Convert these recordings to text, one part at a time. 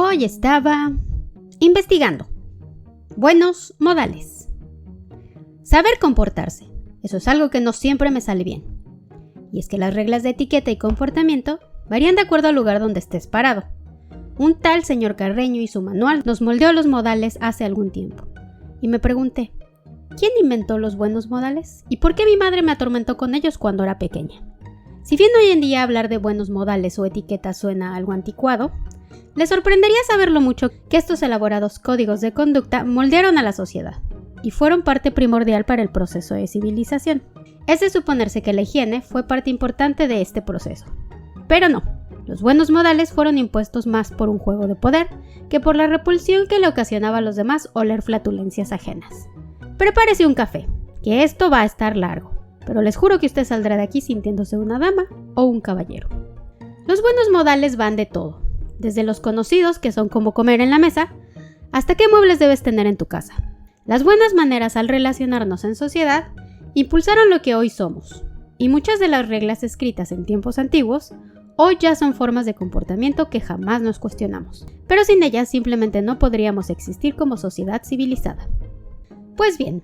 Hoy estaba investigando. Buenos modales. Saber comportarse. Eso es algo que no siempre me sale bien. Y es que las reglas de etiqueta y comportamiento varían de acuerdo al lugar donde estés parado. Un tal señor Carreño y su manual nos moldeó los modales hace algún tiempo. Y me pregunté, ¿quién inventó los buenos modales? ¿Y por qué mi madre me atormentó con ellos cuando era pequeña? Si bien hoy en día hablar de buenos modales o etiquetas suena algo anticuado, les sorprendería saber lo mucho que estos elaborados códigos de conducta moldearon a la sociedad y fueron parte primordial para el proceso de civilización. Es de suponerse que la higiene fue parte importante de este proceso. Pero no, los buenos modales fueron impuestos más por un juego de poder que por la repulsión que le ocasionaba a los demás oler flatulencias ajenas. Prepárese un café, que esto va a estar largo, pero les juro que usted saldrá de aquí sintiéndose una dama o un caballero. Los buenos modales van de todo, desde los conocidos, que son como comer en la mesa, hasta qué muebles debes tener en tu casa. Las buenas maneras al relacionarnos en sociedad impulsaron lo que hoy somos, y muchas de las reglas escritas en tiempos antiguos hoy ya son formas de comportamiento que jamás nos cuestionamos, pero sin ellas simplemente no podríamos existir como sociedad civilizada. Pues bien,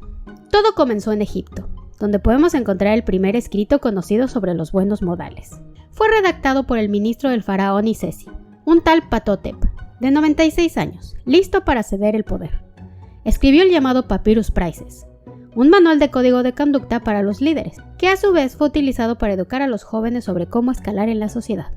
todo comenzó en Egipto, donde podemos encontrar el primer escrito conocido sobre los buenos modales. Fue redactado por el ministro del faraón Isesi, un tal Ptahhotep, de 96 años, listo para ceder el poder. Escribió el llamado Papyrus Prices, un manual de código de conducta para los líderes, que a su vez fue utilizado para educar a los jóvenes sobre cómo escalar en la sociedad.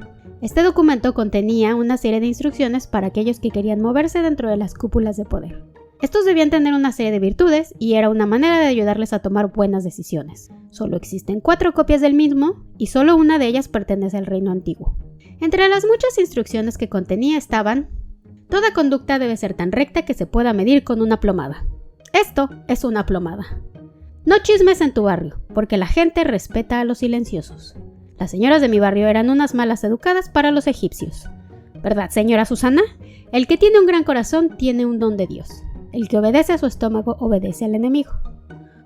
Este documento contenía una serie de instrucciones para aquellos que querían moverse dentro de las cúpulas de poder. Estos debían tener una serie de virtudes y era una manera de ayudarles a tomar buenas decisiones. Solo existen 4 copias del mismo y solo una de ellas pertenece al reino antiguo. Entre las muchas instrucciones que contenía estaban: toda conducta debe ser tan recta que se pueda medir con una plomada. Esto es una plomada. No chismes en tu barrio, porque la gente respeta a los silenciosos. Las señoras de mi barrio eran unas malas educadas para los egipcios. ¿Verdad, señora Susana? El que tiene un gran corazón tiene un don de Dios. El que obedece a su estómago obedece al enemigo.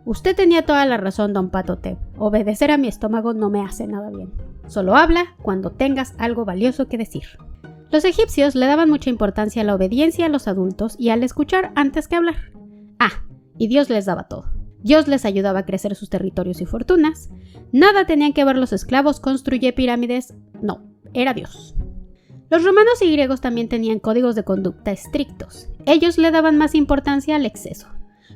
Usted tenía toda la razón, don Ptahhotep. Obedecer a mi estómago no me hace nada bien. Solo habla cuando tengas algo valioso que decir. Los egipcios le daban mucha importancia a la obediencia a los adultos y al escuchar antes que hablar. Y Dios les daba todo. Dios les ayudaba a crecer sus territorios y fortunas. Nada tenían que ver los esclavos, construye pirámides. No, era Dios. Los romanos y griegos también tenían códigos de conducta estrictos. Ellos le daban más importancia al exceso.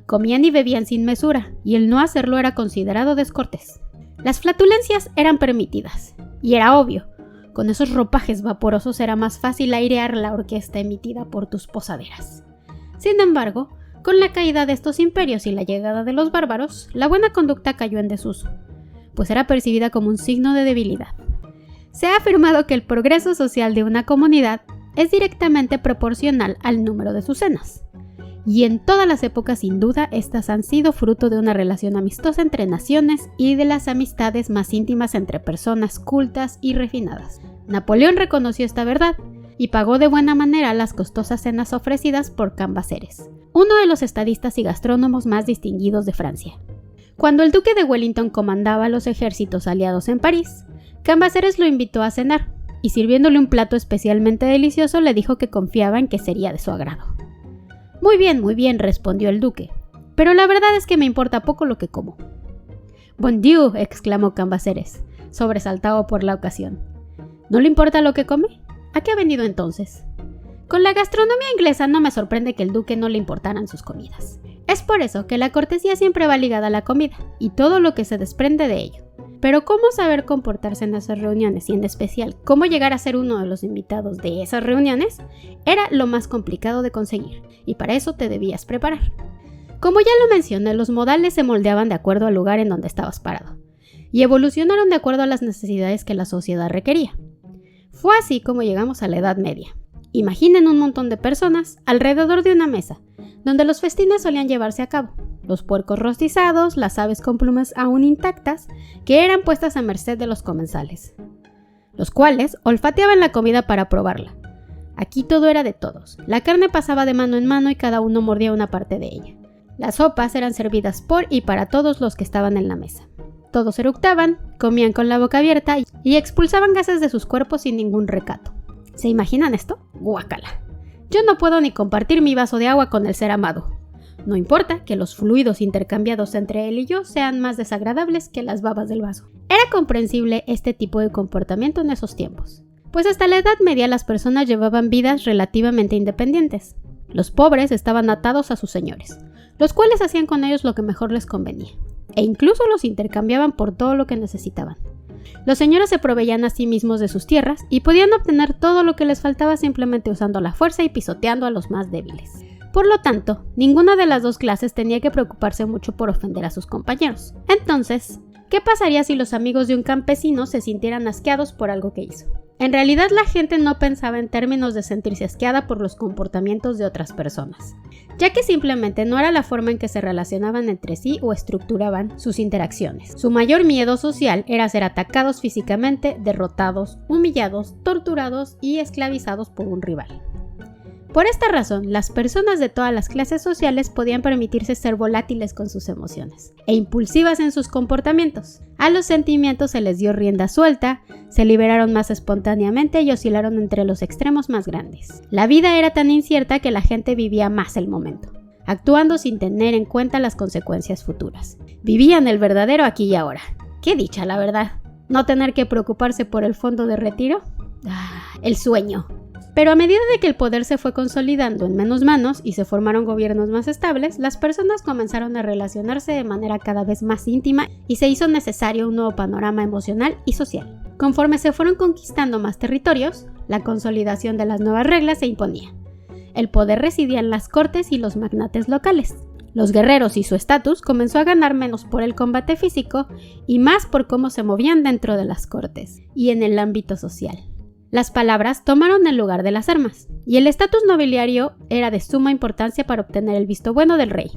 Comían y bebían sin mesura, y el no hacerlo era considerado descortés. Las flatulencias eran permitidas, y era obvio. Con esos ropajes vaporosos era más fácil airear la orquesta emitida por tus posaderas. Sin embargo, con la caída de estos imperios y la llegada de los bárbaros, la buena conducta cayó en desuso, pues era percibida como un signo de debilidad. Se ha afirmado que el progreso social de una comunidad es directamente proporcional al número de sus cenas. Y en todas las épocas, sin duda, estas han sido fruto de una relación amistosa entre naciones y de las amistades más íntimas entre personas cultas y refinadas. Napoleón reconoció esta verdad y pagó de buena manera las costosas cenas ofrecidas por Cambaceres, uno de los estadistas y gastrónomos más distinguidos de Francia. Cuando el duque de Wellington comandaba los ejércitos aliados en París, Cambaceres lo invitó a cenar y sirviéndole un plato especialmente delicioso le dijo que confiaba en que sería de su agrado. Muy bien, respondió el duque, pero la verdad es que me importa poco lo que como. Bon Dieu, exclamó Cambaceres, sobresaltado por la ocasión. ¿No le importa lo que come? ¿A qué ha venido entonces? Con la gastronomía inglesa no me sorprende que el duque no le importaran sus comidas. Es por eso que la cortesía siempre va ligada a la comida y todo lo que se desprende de ello. Pero cómo saber comportarse en esas reuniones y en especial cómo llegar a ser uno de los invitados de esas reuniones era lo más complicado de conseguir y para eso te debías preparar. Como ya lo mencioné, los modales se moldeaban de acuerdo al lugar en donde estabas parado y evolucionaron de acuerdo a las necesidades que la sociedad requería. Fue así como llegamos a la Edad Media. Imaginen un montón de personas alrededor de una mesa, donde los festines solían llevarse a cabo. Los puercos rostizados, las aves con plumas aún intactas, que eran puestas a merced de los comensales, los cuales olfateaban la comida para probarla. Aquí todo era de todos. La carne pasaba de mano en mano y cada uno mordía una parte de ella. Las sopas eran servidas por y para todos los que estaban en la mesa. Todos eructaban, comían con la boca abierta y expulsaban gases de sus cuerpos sin ningún recato. ¿Se imaginan esto? ¡Guácala! Yo no puedo ni compartir mi vaso de agua con el ser amado. No importa que los fluidos intercambiados entre él y yo sean más desagradables que las babas del vaso. Era comprensible este tipo de comportamiento en esos tiempos, pues hasta la Edad Media las personas llevaban vidas relativamente independientes. Los pobres estaban atados a sus señores, los cuales hacían con ellos lo que mejor les convenía, e incluso los intercambiaban por todo lo que necesitaban. Los señores se proveían a sí mismos de sus tierras y podían obtener todo lo que les faltaba simplemente usando la fuerza y pisoteando a los más débiles. Por lo tanto, ninguna de las dos clases tenía que preocuparse mucho por ofender a sus compañeros. Entonces, ¿qué pasaría si los amigos de un campesino se sintieran asqueados por algo que hizo? En realidad, la gente no pensaba en términos de sentirse asqueada por los comportamientos de otras personas, ya que simplemente no era la forma en que se relacionaban entre sí o estructuraban sus interacciones. Su mayor miedo social era ser atacados físicamente, derrotados, humillados, torturados y esclavizados por un rival. Por esta razón, las personas de todas las clases sociales podían permitirse ser volátiles con sus emociones e impulsivas en sus comportamientos. A los sentimientos se les dio rienda suelta, se liberaron más espontáneamente y oscilaron entre los extremos más grandes. La vida era tan incierta que la gente vivía más el momento, actuando sin tener en cuenta las consecuencias futuras. Vivían el verdadero aquí y ahora. ¡Qué dicha, la verdad! ¿No tener que preocuparse por el fondo de retiro? El sueño. Pero a medida de que el poder se fue consolidando en menos manos y se formaron gobiernos más estables, las personas comenzaron a relacionarse de manera cada vez más íntima y se hizo necesario un nuevo panorama emocional y social. Conforme se fueron conquistando más territorios, la consolidación de las nuevas reglas se imponía. El poder residía en las cortes y los magnates locales. Los guerreros y su estatus comenzó a ganar menos por el combate físico y más por cómo se movían dentro de las cortes y en el ámbito social. Las palabras tomaron el lugar de las armas, y el estatus nobiliario era de suma importancia para obtener el visto bueno del rey,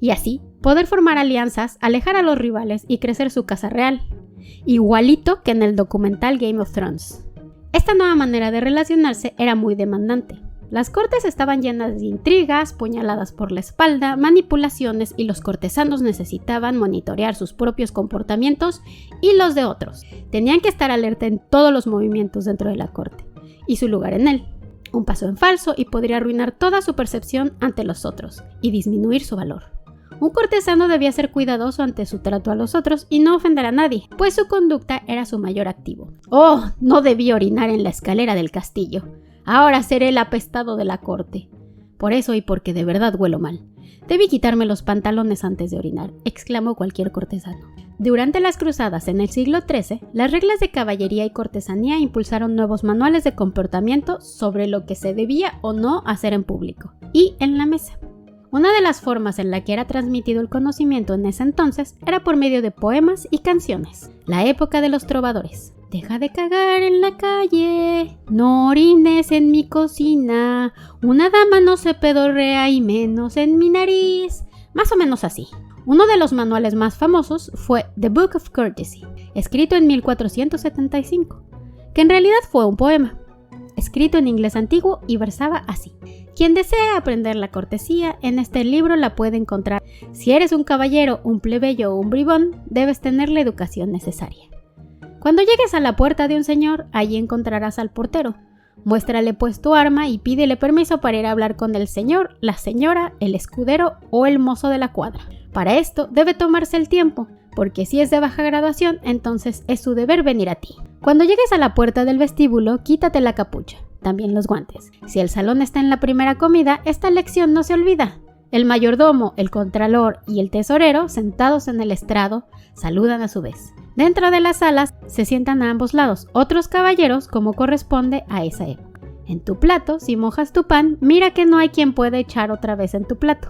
y así poder formar alianzas, alejar a los rivales y crecer su casa real, igualito que en el documental Game of Thrones. Esta nueva manera de relacionarse era muy demandante. Las cortes estaban llenas de intrigas, puñaladas por la espalda, manipulaciones y los cortesanos necesitaban monitorear sus propios comportamientos y los de otros. Tenían que estar alerta en todos los movimientos dentro de la corte y su lugar en él. Un paso en falso y podría arruinar toda su percepción ante los otros y disminuir su valor. Un cortesano debía ser cuidadoso ante su trato a los otros y no ofender a nadie, pues su conducta era su mayor activo. ¡Oh! No debí orinar en la escalera del castillo. Ahora seré el apestado de la corte. Por eso y porque de verdad huelo mal. Debí quitarme los pantalones antes de orinar, exclamó cualquier cortesano. Durante las cruzadas en el siglo XIII, las reglas de caballería y cortesanía impulsaron nuevos manuales de comportamiento sobre lo que se debía o no hacer en público y en la mesa. Una de las formas en la que era transmitido el conocimiento en ese entonces era por medio de poemas y canciones. La época de los trovadores. Deja de cagar en la calle, no orines en mi cocina, una dama no se pedorrea y menos en mi nariz. Más o menos así. Uno de los manuales más famosos fue The Book of Courtesy, escrito en 1475, que en realidad fue un poema, escrito en inglés antiguo y versaba así. Quien desee aprender la cortesía, en este libro la puede encontrar. Si eres un caballero, un plebeyo o un bribón, debes tener la educación necesaria. Cuando llegues a la puerta de un señor, allí encontrarás al portero. Muéstrale pues tu arma y pídele permiso para ir a hablar con el señor, la señora, el escudero o el mozo de la cuadra. Para esto debe tomarse el tiempo, porque si es de baja graduación, entonces es su deber venir a ti. Cuando llegues a la puerta del vestíbulo, quítate la capucha, también los guantes. Si el salón está en la primera comida, esta lección no se olvida. El mayordomo, el contralor y el tesorero, sentados en el estrado, saludan a su vez. Dentro de las salas se sientan a ambos lados otros caballeros como corresponde a esa época. En tu plato, si mojas tu pan, mira que no hay quien pueda echar otra vez en tu plato.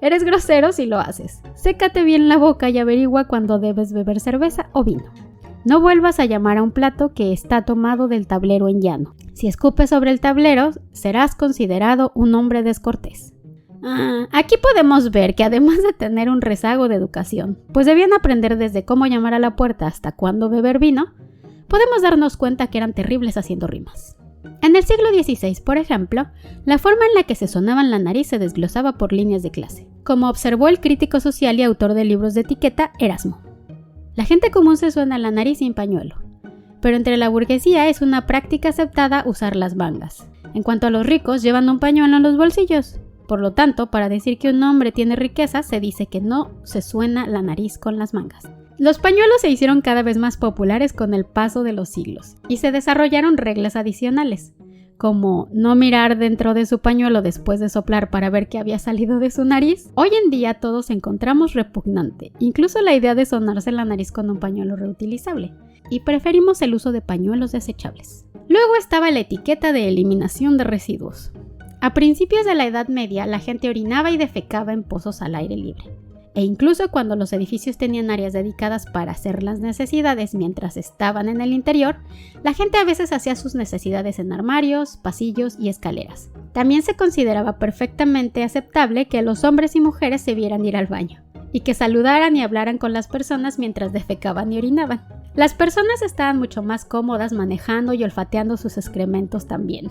Eres grosero si lo haces. Sécate bien la boca y averigua cuando debes beber cerveza o vino. No vuelvas a llamar a un plato que está tomado del tablero en llano. Si escupes sobre el tablero, serás considerado un hombre descortés. Aquí podemos ver que además de tener un rezago de educación, pues debían aprender desde cómo llamar a la puerta hasta cuándo beber vino, podemos darnos cuenta que eran terribles haciendo rimas. En el siglo XVI, por ejemplo, la forma en la que se sonaban la nariz se desglosaba por líneas de clase, como observó el crítico social y autor de libros de etiqueta Erasmo. La gente común se suena la nariz sin pañuelo, pero entre la burguesía es una práctica aceptada usar las mangas. En cuanto a los ricos, llevan un pañuelo en los bolsillos. Por lo tanto, para decir que un hombre tiene riqueza, se dice que no se suena la nariz con las mangas. Los pañuelos se hicieron cada vez más populares con el paso de los siglos y se desarrollaron reglas adicionales, como no mirar dentro de su pañuelo después de soplar para ver qué había salido de su nariz. Hoy en día todos encontramos repugnante, incluso la idea de sonarse la nariz con un pañuelo reutilizable, y preferimos el uso de pañuelos desechables. Luego estaba la etiqueta de eliminación de residuos. A principios de la Edad Media, la gente orinaba y defecaba en pozos al aire libre. E incluso cuando los edificios tenían áreas dedicadas para hacer las necesidades mientras estaban en el interior, la gente a veces hacía sus necesidades en armarios, pasillos y escaleras. También se consideraba perfectamente aceptable que los hombres y mujeres se vieran ir al baño, y que saludaran y hablaran con las personas mientras defecaban y orinaban. Las personas estaban mucho más cómodas manejando y olfateando sus excrementos también.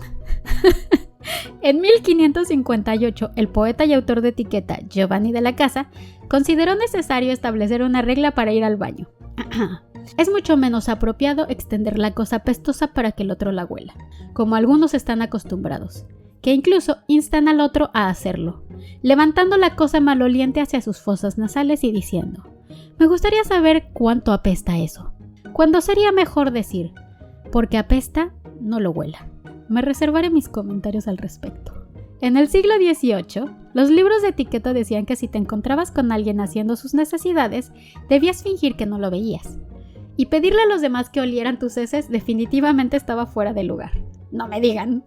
En 1558, el poeta y autor de etiqueta Giovanni de la Casa consideró necesario establecer una regla para ir al baño. Es mucho menos apropiado extender la cosa apestosa para que el otro la huela, como algunos están acostumbrados, que incluso instan al otro a hacerlo, levantando la cosa maloliente hacia sus fosas nasales y diciendo: «Me gustaría saber cuánto apesta eso», cuando sería mejor decir: «Porque apesta, no lo huela». Me reservaré mis comentarios al respecto. En el siglo XVIII, los libros de etiqueta decían que si te encontrabas con alguien haciendo sus necesidades, debías fingir que no lo veías. Y pedirle a los demás que olieran tus heces definitivamente estaba fuera de lugar. No me digan.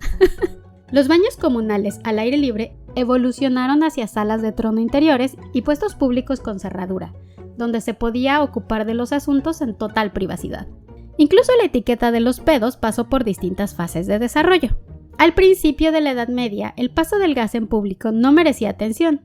Los baños comunales al aire libre evolucionaron hacia salas de trono interiores y puestos públicos con cerradura, donde se podía ocupar de los asuntos en total privacidad. Incluso la etiqueta de los pedos pasó por distintas fases de desarrollo. Al principio de la Edad Media, el paso del gas en público no merecía atención,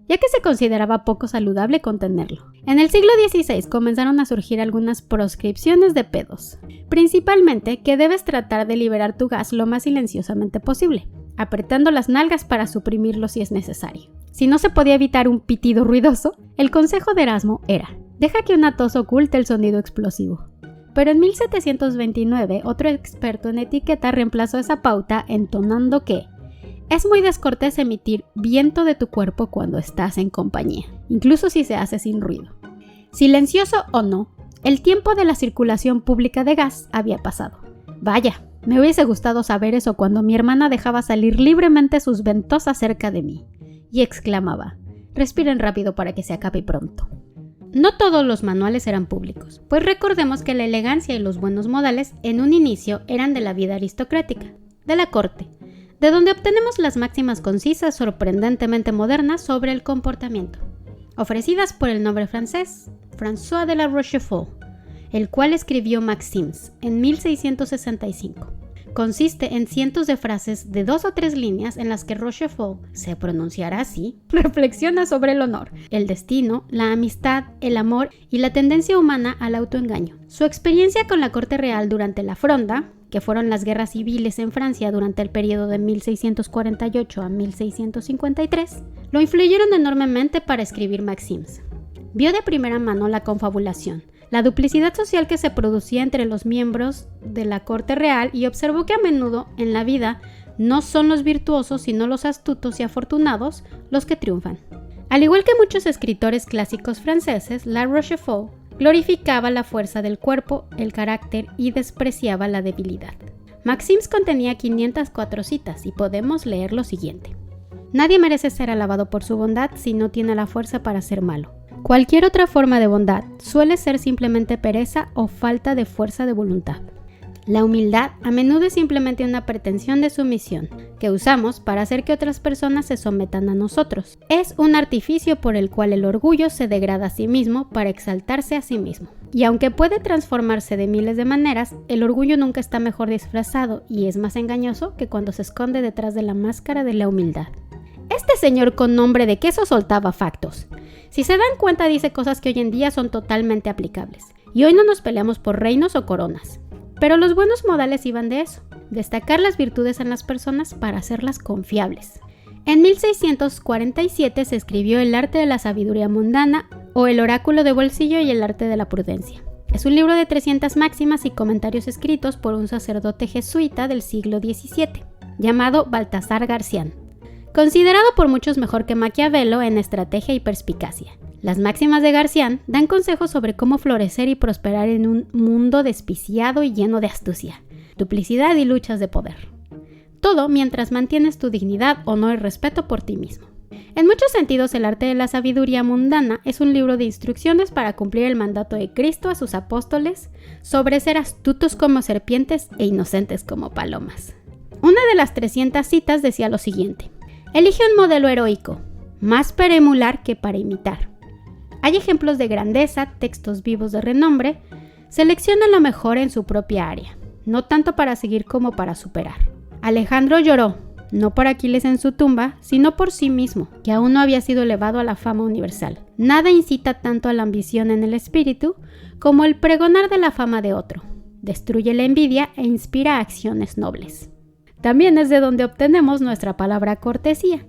ya que se consideraba poco saludable contenerlo. En el siglo XVI comenzaron a surgir algunas proscripciones de pedos, principalmente que debes tratar de liberar tu gas lo más silenciosamente posible, apretando las nalgas para suprimirlo si es necesario. Si no se podía evitar un pitido ruidoso, el consejo de Erasmo era: deja que una tos oculte el sonido explosivo. Pero en 1729, otro experto en etiqueta reemplazó esa pauta entonando que es muy descortés emitir viento de tu cuerpo cuando estás en compañía, incluso si se hace sin ruido. Silencioso o no, el tiempo de la circulación pública de gas había pasado. Vaya, me hubiese gustado saber eso cuando mi hermana dejaba salir libremente sus ventosas cerca de mí y exclamaba: respiren rápido para que se acabe pronto. No todos los manuales eran públicos, pues recordemos que la elegancia y los buenos modales en un inicio eran de la vida aristocrática, de la corte, de donde obtenemos las máximas concisas sorprendentemente modernas sobre el comportamiento, ofrecidas por el noble francés François de la Rochefoucauld, el cual escribió Maxims en 1665. Consiste en cientos de frases de 2 o 3 líneas en las que Rochefoucauld, se pronunciará así, reflexiona sobre el honor, el destino, la amistad, el amor y la tendencia humana al autoengaño. Su experiencia con la corte real durante la Fronda, que fueron las guerras civiles en Francia durante el periodo de 1648 a 1653, lo influyeron enormemente para escribir Maxims. Vio de primera mano la confabulación, la duplicidad social que se producía entre los miembros de la corte real y observó que a menudo en la vida no son los virtuosos sino los astutos y afortunados los que triunfan. Al igual que muchos escritores clásicos franceses, La Rochefoucauld glorificaba la fuerza del cuerpo, el carácter y despreciaba la debilidad. Maxims contenía 504 citas y podemos leer lo siguiente: nadie merece ser alabado por su bondad si no tiene la fuerza para ser malo. Cualquier otra forma de bondad suele ser simplemente pereza o falta de fuerza de voluntad. La humildad a menudo es simplemente una pretensión de sumisión que usamos para hacer que otras personas se sometan a nosotros. Es un artificio por el cual el orgullo se degrada a sí mismo para exaltarse a sí mismo. Y aunque puede transformarse de miles de maneras, el orgullo nunca está mejor disfrazado y es más engañoso que cuando se esconde detrás de la máscara de la humildad. Este señor con nombre de queso soltaba factos. Si se dan cuenta, dice cosas que hoy en día son totalmente aplicables. Y hoy no nos peleamos por reinos o coronas. Pero los buenos modales iban de eso, destacar las virtudes en las personas para hacerlas confiables. En 1647 se escribió El arte de la sabiduría mundana o El oráculo de bolsillo y el arte de la prudencia. Es un libro de 300 máximas y comentarios escritos por un sacerdote jesuita del siglo XVII. llamado Baltasar Garcián, considerado por muchos mejor que Maquiavelo en estrategia y perspicacia. Las máximas de Garcián dan consejos sobre cómo florecer y prosperar en un mundo despiciado y lleno de astucia, duplicidad y luchas de poder. Todo mientras mantienes tu dignidad, honor y respeto por ti mismo. En muchos sentidos, el arte de la sabiduría mundana es un libro de instrucciones para cumplir el mandato de Cristo a sus apóstoles sobre ser astutos como serpientes e inocentes como palomas. Una de las 300 citas decía lo siguiente: elige un modelo heroico, más para emular que para imitar. Hay ejemplos de grandeza, textos vivos de renombre. Selecciona lo mejor en su propia área, no tanto para seguir como para superar. Alejandro lloró, no por Aquiles en su tumba, sino por sí mismo, que aún no había sido elevado a la fama universal. Nada incita tanto a la ambición en el espíritu como el pregonar de la fama de otro. Destruye la envidia e inspira acciones nobles. También es de donde obtenemos nuestra palabra cortesía,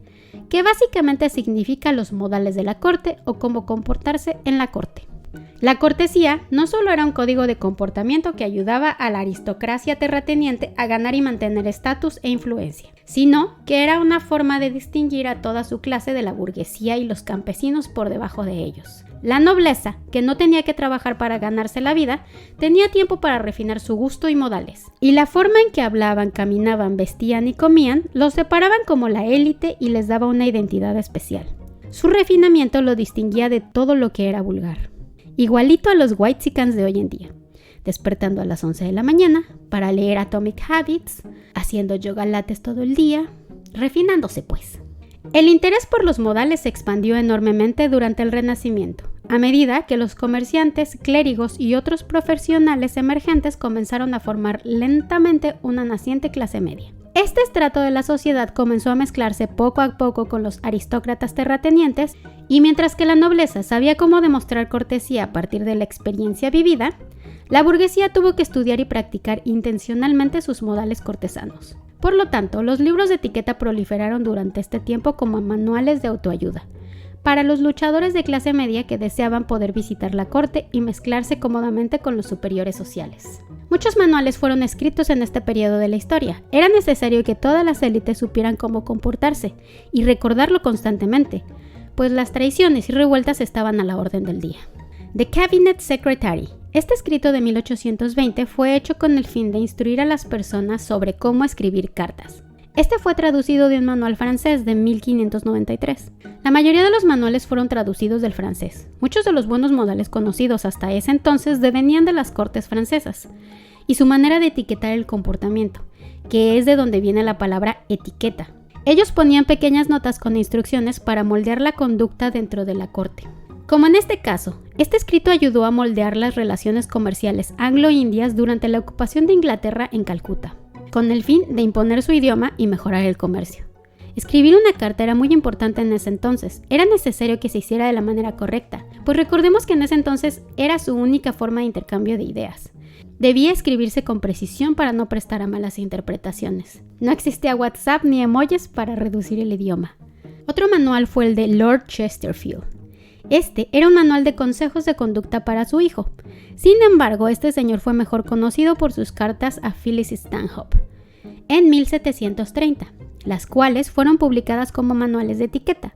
que básicamente significa los modales de la corte o cómo comportarse en la corte. La cortesía no solo era un código de comportamiento que ayudaba a la aristocracia terrateniente a ganar y mantener estatus e influencia, sino que era una forma de distinguir a toda su clase de la burguesía y los campesinos por debajo de ellos. La nobleza, que no tenía que trabajar para ganarse la vida, tenía tiempo para refinar su gusto y modales. Y la forma en que hablaban, caminaban, vestían y comían los separaban como la élite y les daba una identidad especial. Su refinamiento lo distinguía de todo lo que era vulgar. Igualito a los whitexicans de hoy en día, despertando a las 11 de la mañana para leer Atomic Habits, haciendo yoga lattes todo el día, refinándose pues. El interés por los modales se expandió enormemente durante el Renacimiento, a medida que los comerciantes, clérigos y otros profesionales emergentes comenzaron a formar lentamente una naciente clase media. Este estrato de la sociedad comenzó a mezclarse poco a poco con los aristócratas terratenientes, y mientras que la nobleza sabía cómo demostrar cortesía a partir de la experiencia vivida, la burguesía tuvo que estudiar y practicar intencionalmente sus modales cortesanos. Por lo tanto, los libros de etiqueta proliferaron durante este tiempo como manuales de autoayuda para los luchadores de clase media que deseaban poder visitar la corte y mezclarse cómodamente con los superiores sociales. Muchos manuales fueron escritos en este periodo de la historia. Era necesario que todas las élites supieran cómo comportarse y recordarlo constantemente, pues las traiciones y revueltas estaban a la orden del día. The Cabinet Secretary. Este escrito de 1820 fue hecho con el fin de instruir a las personas sobre cómo escribir cartas. Este fue traducido de un manual francés de 1593. La mayoría de los manuales fueron traducidos del francés. Muchos de los buenos modales conocidos hasta ese entonces devenían de las cortes francesas, y su manera de etiquetar el comportamiento, que es de donde viene la palabra etiqueta. Ellos ponían pequeñas notas con instrucciones para moldear la conducta dentro de la corte. Como en este caso, este escrito ayudó a moldear las relaciones comerciales anglo-indias durante la ocupación de Inglaterra en Calcuta, con el fin de imponer su idioma y mejorar el comercio. Escribir una carta era muy importante en ese entonces. Era necesario que se hiciera de la manera correcta, pues recordemos que en ese entonces era su única forma de intercambio de ideas. Debía escribirse con precisión para no prestar a malas interpretaciones. No existía WhatsApp ni emojis para reducir el idioma. Otro manual fue el de Lord Chesterfield. Este era un manual de consejos de conducta para su hijo. Sin embargo, este señor fue mejor conocido por sus cartas a Phyllis Stanhope en 1730, las cuales fueron publicadas como manuales de etiqueta,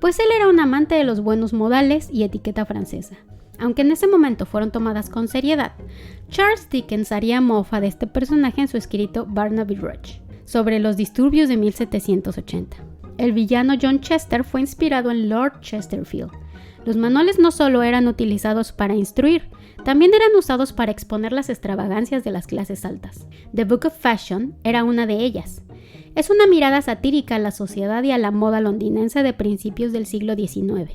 pues él era un amante de los buenos modales y etiqueta francesa. Aunque en ese momento fueron tomadas con seriedad, Charles Dickens haría mofa de este personaje en su escrito Barnaby Rudge, sobre los disturbios de 1780. El villano John Chester fue inspirado en Lord Chesterfield. Los manuales no solo eran utilizados para instruir, también eran usados para exponer las extravagancias de las clases altas. The Book of Fashion era una de ellas. Es una mirada satírica a la sociedad y a la moda londinense de principios del siglo XIX.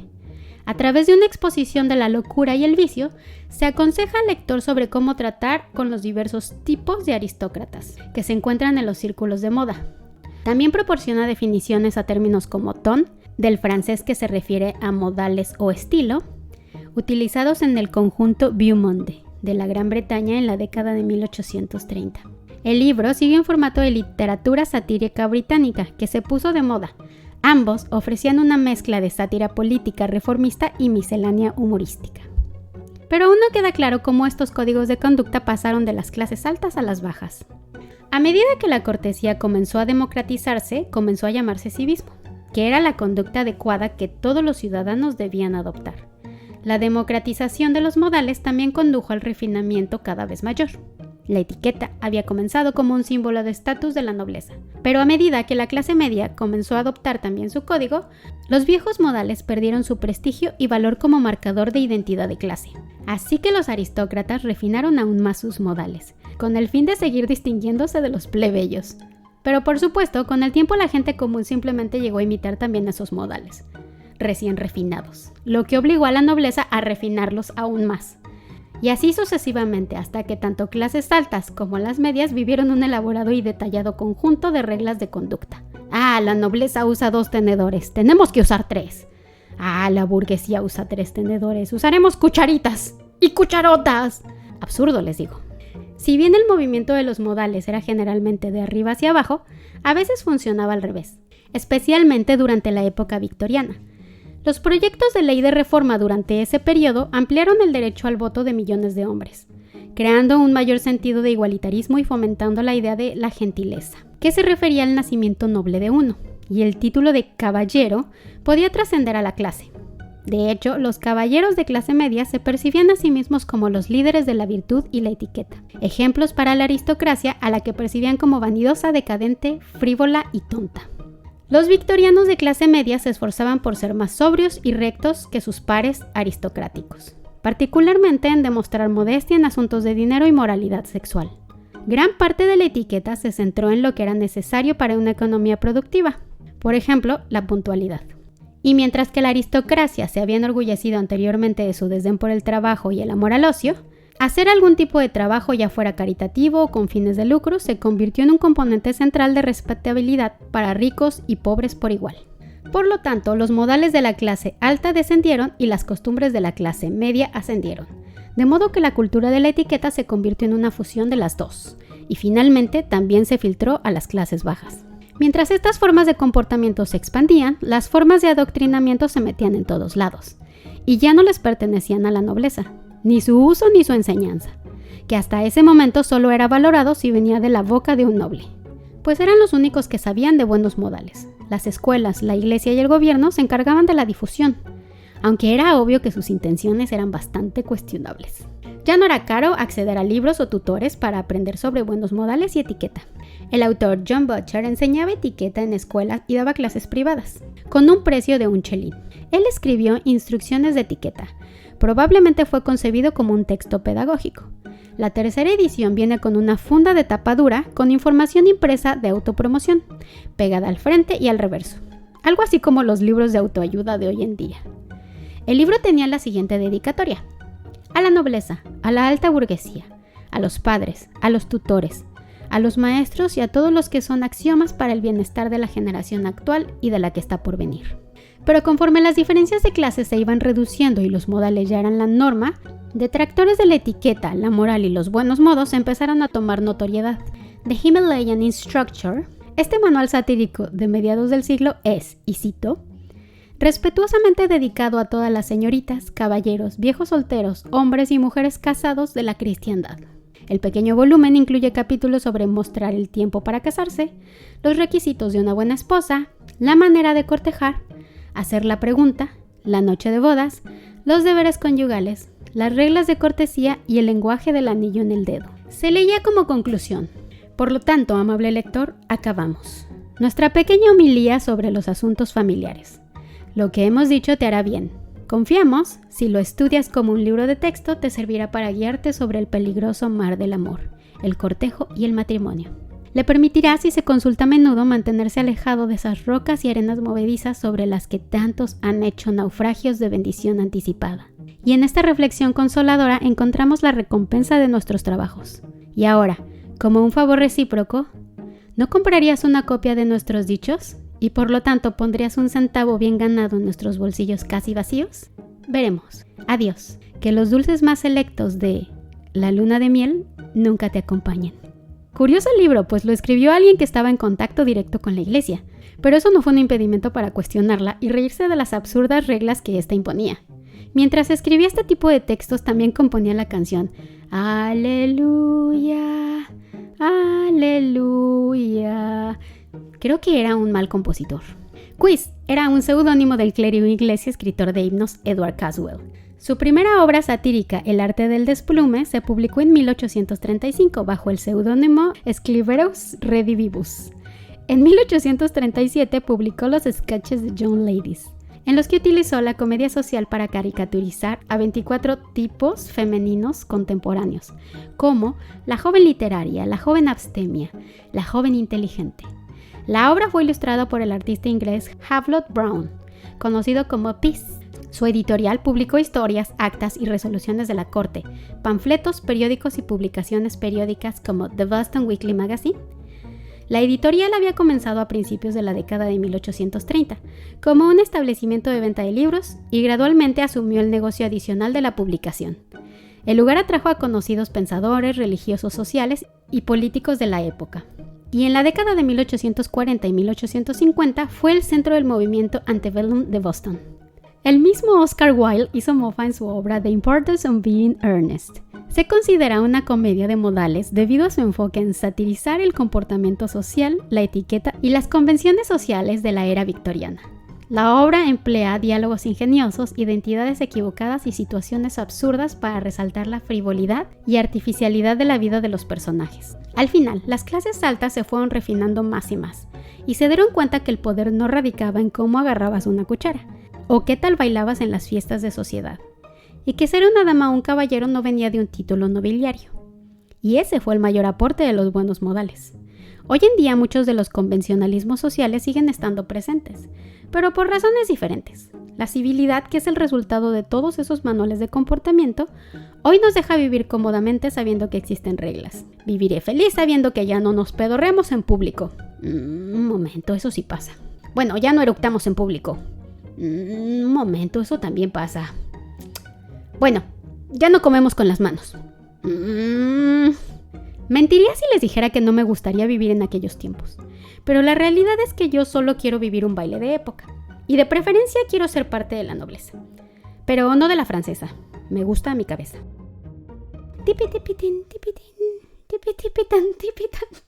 A través de una exposición de la locura y el vicio, se aconseja al lector sobre cómo tratar con los diversos tipos de aristócratas que se encuentran en los círculos de moda. También proporciona definiciones a términos como ton, del francés que se refiere a modales o estilo, utilizados en el conjunto Vieux Monde de la Gran Bretaña en la década de 1830. El libro sigue en formato de literatura satírica británica que se puso de moda. Ambos ofrecían una mezcla de sátira política reformista y miscelánea humorística. Pero aún no queda claro cómo estos códigos de conducta pasaron de las clases altas a las bajas. A medida que la cortesía comenzó a democratizarse, comenzó a llamarse civismo, que era la conducta adecuada que todos los ciudadanos debían adoptar. La democratización de los modales también condujo al refinamiento cada vez mayor. La etiqueta había comenzado como un símbolo de estatus de la nobleza, pero a medida que la clase media comenzó a adoptar también su código, los viejos modales perdieron su prestigio y valor como marcador de identidad de clase. Así que los aristócratas refinaron aún más sus modales, con el fin de seguir distinguiéndose de los plebeyos. Pero por supuesto, con el tiempo la gente común simplemente llegó a imitar también esos modales, recién refinados, lo que obligó a la nobleza a refinarlos aún más. Y así sucesivamente, hasta que tanto clases altas como las medias vivieron un elaborado y detallado conjunto de reglas de conducta. La nobleza usa 2 tenedores, tenemos que usar 3. La burguesía usa 3 tenedores, usaremos cucharitas y cucharotas. Absurdo, les digo. Si bien el movimiento de los modales era generalmente de arriba hacia abajo, a veces funcionaba al revés, especialmente durante la época victoriana. Los proyectos de ley de reforma durante ese periodo ampliaron el derecho al voto de millones de hombres, creando un mayor sentido de igualitarismo y fomentando la idea de la gentileza, que se refería al nacimiento noble de uno, y el título de caballero podía trascender a la clase. De hecho, los caballeros de clase media se percibían a sí mismos como los líderes de la virtud y la etiqueta, ejemplos para la aristocracia a la que percibían como vanidosa, decadente, frívola y tonta. Los victorianos de clase media se esforzaban por ser más sobrios y rectos que sus pares aristocráticos, particularmente en demostrar modestia en asuntos de dinero y moralidad sexual. Gran parte de la etiqueta se centró en lo que era necesario para una economía productiva, por ejemplo, la puntualidad. Y mientras que la aristocracia se había enorgullecido anteriormente de su desdén por el trabajo y el amor al ocio, hacer algún tipo de trabajo, ya fuera caritativo o con fines de lucro, se convirtió en un componente central de respetabilidad para ricos y pobres por igual. Por lo tanto, los modales de la clase alta descendieron y las costumbres de la clase media ascendieron, de modo que la cultura de la etiqueta se convirtió en una fusión de las dos, y finalmente también se filtró a las clases bajas. Mientras estas formas de comportamiento se expandían, las formas de adoctrinamiento se metían en todos lados, y ya no les pertenecían a la nobleza, ni su uso ni su enseñanza, que hasta ese momento solo era valorado si venía de la boca de un noble, pues eran los únicos que sabían de buenos modales. Las escuelas, la iglesia y el gobierno se encargaban de la difusión, aunque era obvio que sus intenciones eran bastante cuestionables. Ya no era caro acceder a libros o tutores para aprender sobre buenos modales y etiqueta. El autor John Butcher enseñaba etiqueta en escuelas y daba clases privadas, con un precio de un chelín. Él escribió Instrucciones de etiqueta. Probablemente fue concebido como un texto pedagógico. La tercera edición viene con una funda de tapa dura con información impresa de autopromoción, pegada al frente y al reverso, algo así como los libros de autoayuda de hoy en día. El libro tenía la siguiente dedicatoria: a la nobleza, a la alta burguesía, a los padres, a los tutores, a los maestros y a todos los que son axiomas para el bienestar de la generación actual y de la que está por venir. Pero conforme las diferencias de clases se iban reduciendo y los modales ya eran la norma, detractores de la etiqueta, la moral y los buenos modos empezaron a tomar notoriedad. The Himalayan Instructor, este manual satírico de mediados del siglo, es, y cito, respetuosamente dedicado a todas las señoritas, caballeros, viejos solteros, hombres y mujeres casados de la cristiandad. El pequeño volumen incluye capítulos sobre mostrar el tiempo para casarse, los requisitos de una buena esposa, la manera de cortejar, hacer la pregunta, la noche de bodas, los deberes conyugales, las reglas de cortesía y el lenguaje del anillo en el dedo. Se leía como conclusión. Por lo tanto, amable lector, acabamos nuestra pequeña homilía sobre los asuntos familiares. Lo que hemos dicho te hará bien. Confiamos, si lo estudias como un libro de texto, te servirá para guiarte sobre el peligroso mar del amor, el cortejo y el matrimonio. Le permitirá, si se consulta a menudo, mantenerse alejado de esas rocas y arenas movedizas sobre las que tantos han hecho naufragios de bendición anticipada. Y en esta reflexión consoladora encontramos la recompensa de nuestros trabajos. Y ahora, como un favor recíproco, ¿no comprarías una copia de nuestros dichos? ¿Y por lo tanto pondrías un centavo bien ganado en nuestros bolsillos casi vacíos? Veremos. Adiós. Que los dulces más selectos de La luna de miel nunca te acompañen. Curioso el libro, pues lo escribió alguien que estaba en contacto directo con la iglesia, pero eso no fue un impedimento para cuestionarla y reírse de las absurdas reglas que ésta imponía. Mientras escribía este tipo de textos, también componía la canción Aleluya, Aleluya. Aleluya. Creo que era un mal compositor. Quiz era un seudónimo del clérigo inglés y escritor de himnos Edward Caswell. Su primera obra satírica, El arte del desplume, se publicó en 1835 bajo el seudónimo Scribeus Redivivus. En 1837 publicó los sketches de John Ladies, en los que utilizó la comedia social para caricaturizar a 24 tipos femeninos contemporáneos, como la joven literaria, la joven abstemia, la joven inteligente. La obra fue ilustrada por el artista inglés Havelock Brown, conocido como Peace. Su editorial publicó historias, actas y resoluciones de la corte, panfletos, periódicos y publicaciones periódicas como The Boston Weekly Magazine. La editorial había comenzado a principios de la década de 1830 como un establecimiento de venta de libros y gradualmente asumió el negocio adicional de la publicación. El lugar atrajo a conocidos pensadores, religiosos, sociales y políticos de la época. Y en la década de 1840 y 1850 fue el centro del movimiento antebellum de Boston. El mismo Oscar Wilde hizo mofa en su obra The Importance of Being Earnest. Se considera una comedia de modales debido a su enfoque en satirizar el comportamiento social, la etiqueta y las convenciones sociales de la era victoriana. La obra emplea diálogos ingeniosos, identidades equivocadas y situaciones absurdas para resaltar la frivolidad y artificialidad de la vida de los personajes. Al final, las clases altas se fueron refinando más y más, y se dieron cuenta que el poder no radicaba en cómo agarrabas una cuchara, o qué tal bailabas en las fiestas de sociedad, y que ser una dama o un caballero no venía de un título nobiliario. Y ese fue el mayor aporte de los buenos modales. Hoy en día muchos de los convencionalismos sociales siguen estando presentes, pero por razones diferentes. La civilidad, que es el resultado de todos esos manuales de comportamiento, hoy nos deja vivir cómodamente sabiendo que existen reglas. Viviré feliz sabiendo que ya no nos pedorremos en público. Un momento, eso sí pasa. Bueno, ya no eructamos en público. Un momento, eso también pasa. Bueno, ya no comemos con las manos. Mentiría si les dijera que no me gustaría vivir en aquellos tiempos, pero la realidad es que yo solo quiero vivir un baile de época, y de preferencia quiero ser parte de la nobleza, pero no de la francesa. Me gusta mi cabeza. Tipi tipitín, tipitín, tipi tipitan, tipitan.